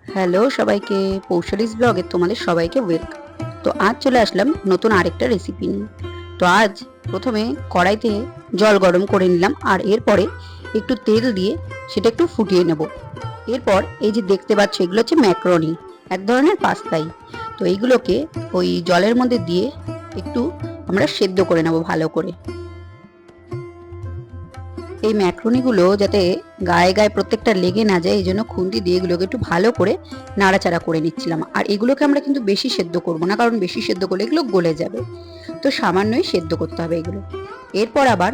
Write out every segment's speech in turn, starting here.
Hello সবাইকে, পৌশালিস ব্লগে তোমাদের সবাইকে ওয়েলকাম। তো আজ চলে আসলাম নতুন আরেকটা রেসিপি নিয়ে। তো আজ প্রথমে কড়াইতে জল গরম করে নিলাম, আর এরপরে একটু তেল দিয়ে সেটা একটু ফুটিয়ে নেব। এরপর এই যে দেখতে পাচ্ছ, এগুলো হচ্ছে ম্যাক্রোনি, এক ধরনের পাস্তাই। তো এইগুলোকে ওই জলের মধ্যে দিয়ে একটু আমরা সেদ্ধ করে নেব ভালো করে। এই ম্যাক্রোনিগুলো যাতে গায়ে গায়ে প্রত্যেকটা লেগে না যায়, এই জন্য খুন্তি দিয়ে এগুলোকে একটু ভালো করে নাড়াচাড়া করে নিচ্ছিলাম। আর এগুলোকে আমরা কিন্তু বেশি সেদ্ধ করব না, কারণ বেশি সেদ্ধ করলে এগুলো গলে যাবে। তো সামান্যই সেদ্ধ করতে হবে এগুলো। এরপর আবার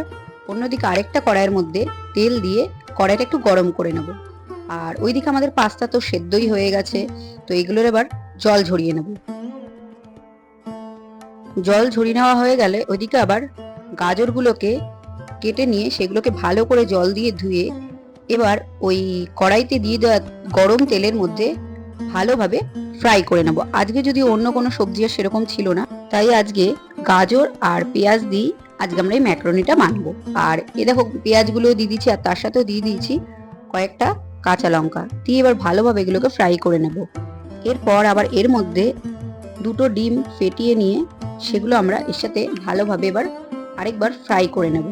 অন্যদিকে আরেকটা কড়াইয়ের মধ্যে তেল দিয়ে কড়াইটা একটু গরম করে নেব। আর ওইদিকে আমাদের পাস্তা তো সেদ্ধই হয়ে গেছে। তো এগুলোর এবার জল ঝরিয়ে নেব। জল ঝরিয়ে নেওয়া হয়ে গেলে ওইদিকে আবার গাজরগুলোকে কেটে নিয়ে সেগুলোকে ভালো করে জল দিয়ে ধুয়ে এবার ওই কড়াইতে দিয়ে দেওয়া গরম তেলের মধ্যে ভালোভাবে ফ্রাই করে নেব। আজকে যদি অন্য কোনো সবজি আর সেরকম ছিল না, তাই আজকে গাজর আর পেঁয়াজ দিয়ে আজকে আমরা এই ম্যাক্রোনিটা বানাবো। আর এ দেখো পেঁয়াজগুলো দিয়ে দিচ্ছি, আর তার সাথেও দিয়ে দিয়েছি কয়েকটা কাঁচা লঙ্কা দিয়ে এবার ভালোভাবে এগুলোকে ফ্রাই করে নেব। এরপর আবার এর মধ্যে দুটো ডিম ফেটিয়ে নিয়ে সেগুলো আমরা এর সাথে ভালোভাবে এবার আরেকবার ফ্রাই করে নেব।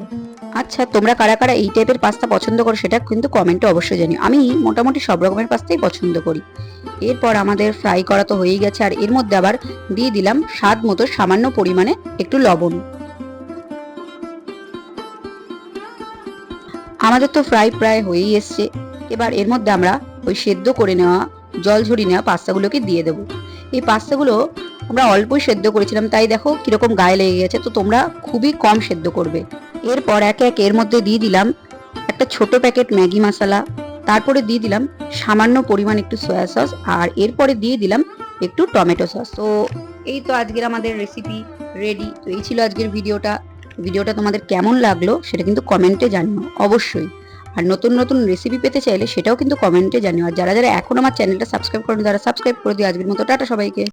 আচ্ছা, তোমরা কারা কারা এই টাইপের পাস্তা পছন্দ করো সেটা কিন্তু কমেন্টে অবশ্যই জানিও। আমি মোটামুটি সব রকমের পাস্তাই পছন্দ করি। এরপর আমাদের ফ্রাই করা তো হয়েই গেছে, আর এর মধ্যে আবার দিয়ে দিলাম স্বাদ মতো সামান্য পরিমাণে একটু লবণ। আমাদের তো ফ্রাই প্রায় হয়েই এসছে। এবার এর মধ্যে আমরা ওই সেদ্ধ করে নেওয়া জল ঝরিয়ে নেওয়া পাস্তাগুলোকে দিয়ে দেবো। এই পাস্তাগুলো আমরা অল্পই সেদ্ধ করেছিলাম, তাই দেখো কিরকম গায়ে লেগে গেছে। তো তোমরা খুবই কম সেদ্ধ করবে। এরপর একে একে এর মধ্যে দিয়ে দিলাম একটা ছোট প্যাকেট ম্যাগি মশলা, তারপরে দিয়ে দিলাম সামান্য পরিমাণ একটু সয়া সস, আর এরপরে দিয়ে দিলাম একটু টমেটো সস। তো এই তো আজকের আমাদের রেসিপি রেডি। তো এই ছিল আজকের ভিডিওটা তোমাদের কেমন লাগলো সেটা কিন্তু কমেন্টে জানিও অবশ্যই। আর নতুন নতুন রেসিপি পেতে চাইলে সেটাও কিন্তু কমেন্টে জানিও। আর যারা যারা এখন আমার চ্যানেলটা সাবস্ক্রাইব করেন, তারা সাবস্ক্রাইব করে দিও। আজকের মতো টাটা সবাইকে।